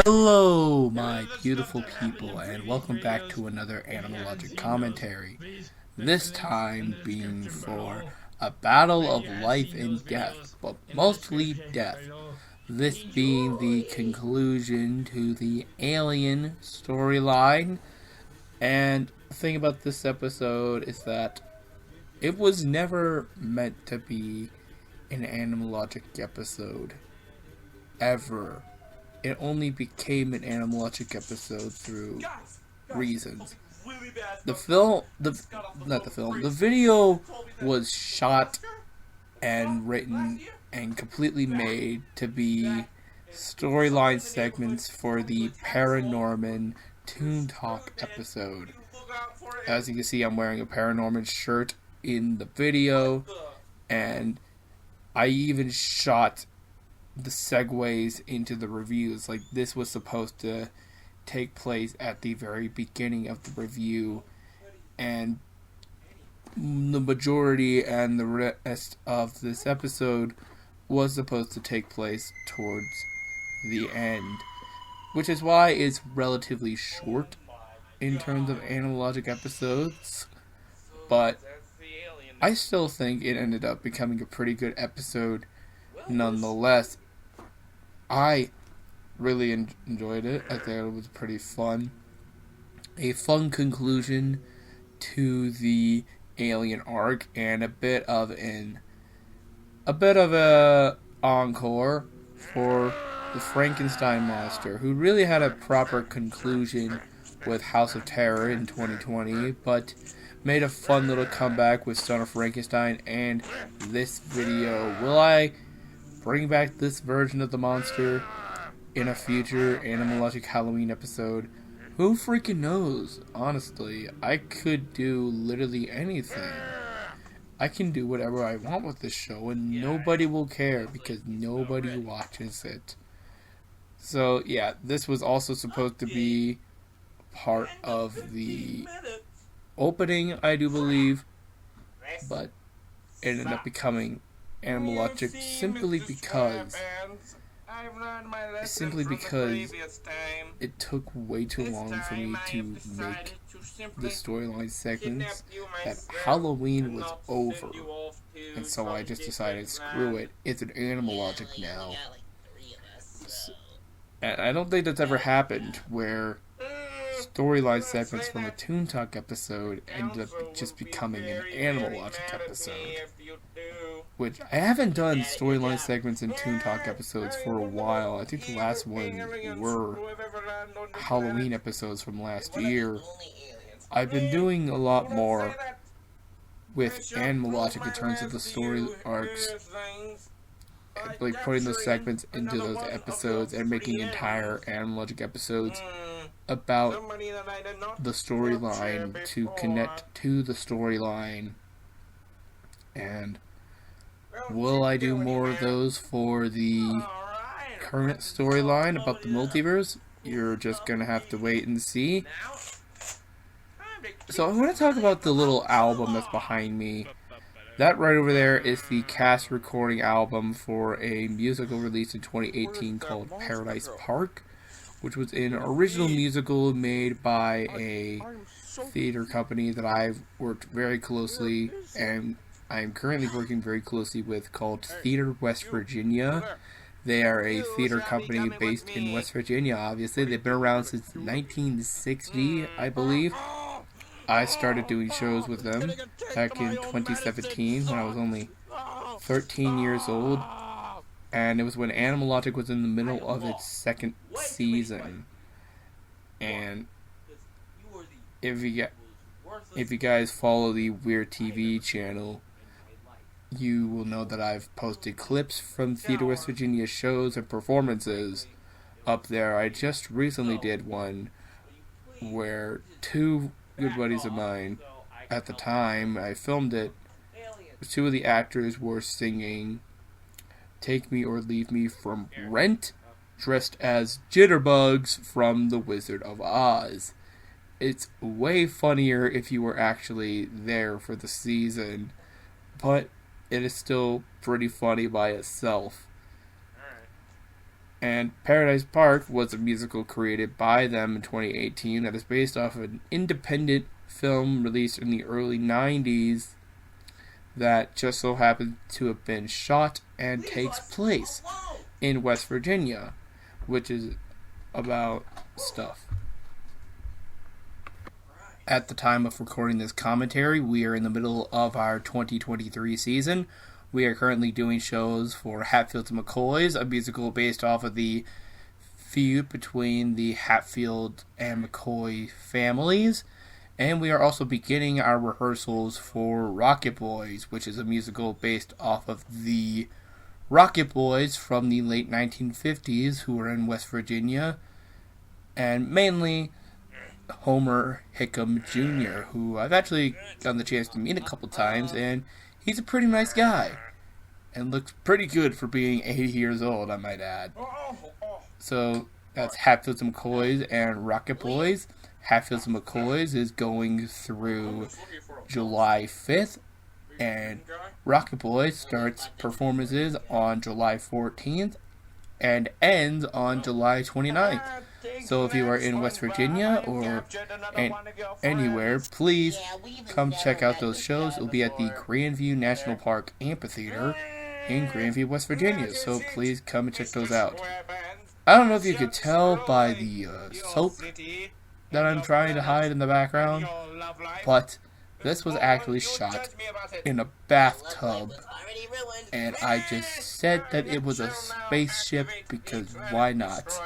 Hello, my beautiful people, and welcome back to another Animal Logic commentary. This time being for a battle of life and death, but mostly death. This being the conclusion to the Alien storyline. And the thing about this episode is that it was never meant to be an Animal Logic episode. Ever. It only became an Animal Logic episode through reasons. The film, the not the film, the video was shot and written and completely made to be storyline segments for the Paranorman Toon Talk episode. As you can see, I'm wearing a Paranorman shirt in the video, and I even shot the segues into the reviews. Like, this was supposed to take place at the very beginning of the review, and the majority and the rest of this episode was supposed to take place towards the end, which is why it's relatively short in terms of Animal Logic episodes, but I still think it ended up becoming a pretty good episode nonetheless. I really enjoyed it. I think it was pretty fun. A fun conclusion to the Alien arc, and a bit of a encore for the Frankenstein monster, who really had a proper conclusion with House of Terror in 2020, but made a fun little comeback with Son of Frankenstein and this video. Will I bring back this version of the monster in a future Animal Logic Halloween episode? Who freaking knows? Honestly, I could do literally anything. I can do whatever I want with this show, and nobody will care because nobody watches it. So yeah, this was also supposed to be part of the opening, I do believe, but it ended up becoming Animal Logic simply because it took way too long for me to make the storyline segments that Halloween was over, and so I just decided, screw it, it's an Animal Logic now. And I don't think that's ever happened where storyline segments from a Toon Talk episode ended up just becoming an Animal Logic episode. Which, I haven't done storyline segments in Toon Talk episodes for a while. I think the last one were Halloween episodes from last year. I've been doing a lot more with Animal Logic in terms of the story arcs, like putting those segments into those episodes and making entire Animal Logic episodes about the storyline to connect to the storyline. And will I do more of those for the current storyline about the multiverse? You're just gonna have to wait and see. So I'm gonna talk about the little album that's behind me. That right over there is the cast recording album for a musical released in 2018 called Paradise Park, which was an original musical made by a theater company that I've worked very closely and I'm currently working very closely with, called Theater West Virginia. They are a theater company based in West Virginia, obviously. They've been around since 1960, I believe. I started doing shows with them back in 2017 when I was only 13 years old. And it was when Animal Logic was in the middle of its second season. And if you guys follow the Weird TV channel, you will know that I've posted clips from Theater West Virginia shows and performances up there. I just recently did one where two good buddies of mine, at the time I filmed it, two of the actors were singing Take Me or Leave Me from Rent, dressed as Jitterbugs from The Wizard of Oz. It's way funnier if you were actually there for the season, but it is still pretty funny by itself. And Paradise Park was a musical created by them in 2018 that is based off of an independent film released in the early 90s that just so happens to have been shot and takes place in West Virginia, which is about stuff. At the time of recording this commentary, we are in the middle of our 2023 season. We are currently doing shows for Hatfields and McCoys, a musical based off of the feud between the Hatfield and McCoy families. And we are also beginning our rehearsals for Rocket Boys, which is a musical based off of the Rocket Boys from the late 1950s who were in West Virginia. And mainly Homer Hickam Jr., who I've actually gotten the chance to meet a couple times, and he's a pretty nice guy. And looks pretty good for being 80 years old, I might add. So that's Hatfields and McCoys and Rocket Boys. Hatfields and McCoys is going through July 5th, and Rocket Boys starts performances on July 14th and ends on July 29th. So if you are in West Virginia or anywhere, please come check out those shows. It'll be at the Grandview National Park Amphitheater in Grandview, West Virginia. So please come and check those out. I don't know if you could tell by the soap that I'm trying to hide in the background, but this was actually shot in a bathtub, and I just said that it was a spaceship because why not?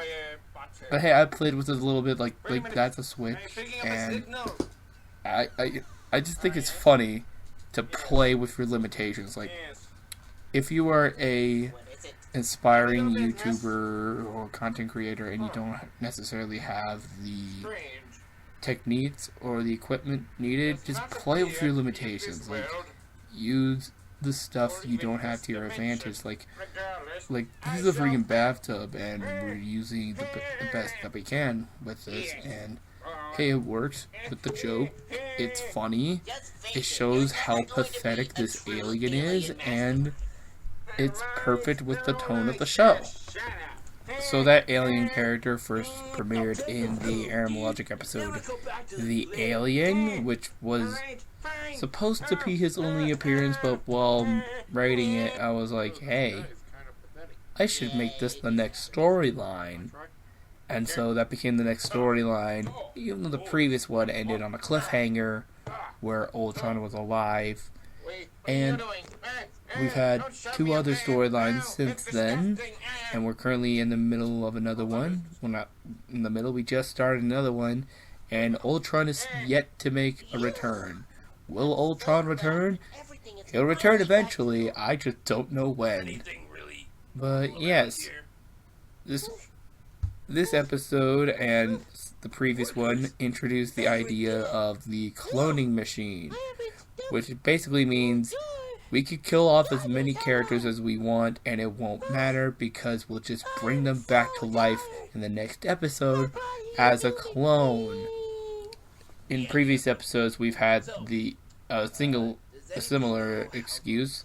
But hey, I played with it a little bit, like that's a switch, and I just think it's funny to play with your limitations. Like, if you are a inspiring YouTuber or content creator and you don't necessarily have the techniques or the equipment needed, just play with your limitations. Like, use the stuff you don't have to your advantage. Like this is a freaking bathtub, and we're using the best that we can with this, and hey, it works with the joke. It's funny. It shows how pathetic this alien is, and it's perfect with the tone of the show. So that alien character first premiered in the Animalogic episode The Alien, which was supposed to be his only appearance, but while writing it, I was like, hey, I should make this the next storyline. And so that became the next storyline, even though the previous one ended on a cliffhanger where Ultron was alive. And we've had two other storylines since then, and we're currently in the middle of another one. Well, not in the middle, we just started another one, and Ultron is yet to make a return. Will Ultron return? He'll return eventually, I just don't know when. But yes, this episode and the previous one introduced the idea of the cloning machine, which basically means we could kill off as many characters as we want and it won't matter because we'll just bring them back to life in the next episode as a clone. In previous episodes, we've had a similar excuse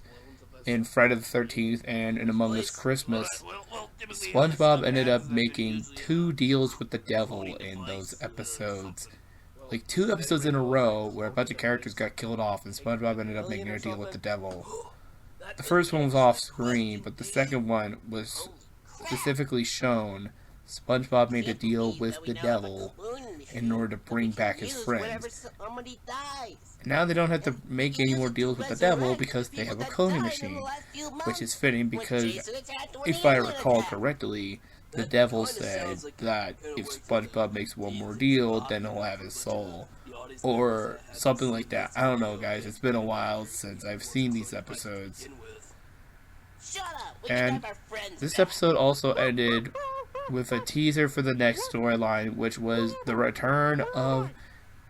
in Friday the 13th and in Among Us Christmas. SpongeBob ended up making 2 deals with the devil in those episodes. Like 2 episodes in a row where a bunch of characters got killed off and SpongeBob ended up making a deal with the devil. The first one was off screen, but the second one was specifically shown. SpongeBob made a deal with the devil in order to bring back his friends. And now they don't have to make any more deals with the devil because they have a cloning machine, which is fitting because, if I recall correctly, the devil said that if SpongeBob makes one more deal, then he'll have his soul. Or something like that. I don't know, guys. It's been a while since I've seen these episodes. And this episode also ended with a teaser for the next storyline, which was the return of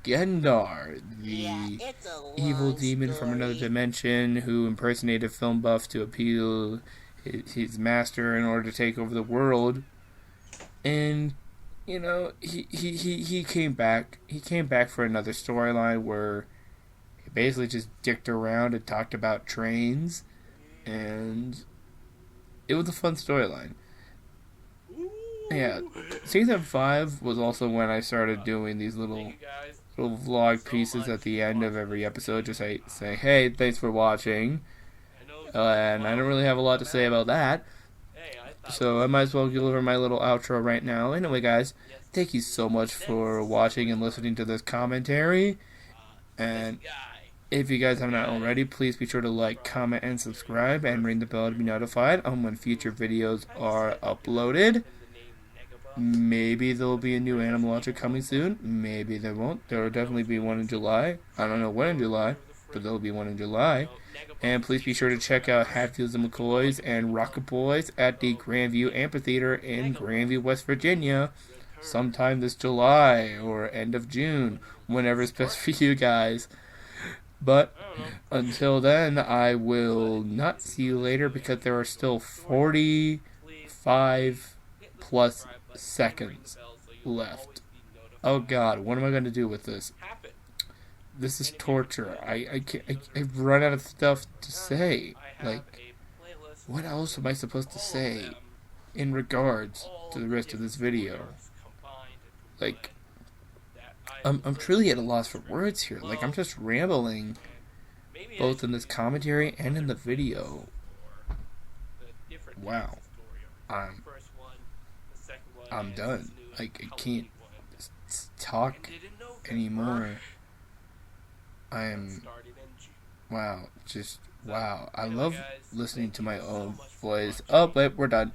Gendar, the evil demon from another dimension who impersonated film buffs to appeal his master in order to take over the world. And you know, he came back. He came back for another storyline where he basically just dicked around and talked about trains, and it was a fun storyline. Yeah, season 5 was also when I started doing these little vlog pieces at the end of every episode. Just say, hey, thanks for watching. And I don't really have a lot to say about that. So I might as well deliver my little outro right now. Anyway, guys, thank you so much for watching and listening to this commentary. And if you guys have not already, please be sure to like, comment, and subscribe, and ring the bell to be notified on when future videos are uploaded. Maybe there will be a new Animal Logic coming soon. Maybe there won't. There will definitely be one in July. I don't know when in July, but there will be one in July. And please be sure to check out Hatfields and McCoys and Rocket Boys at the Grandview Amphitheater in Grandview, West Virginia, sometime this July or end of June, whenever it's best for you guys. But until then, I will not see you later because there are still 45 plus seconds left. Oh God, what am I going to do with this? This is torture. I've run out of stuff to say. Like, what else am I supposed to say in regards to the rest of this video? Like, I'm truly at a loss for words here. Like, I'm just rambling, both in this commentary and in the video. Wow. I'm done. Like, I can't talk anymore. Wow, just, wow. I love listening to my own voice. Oh, wait, we're done.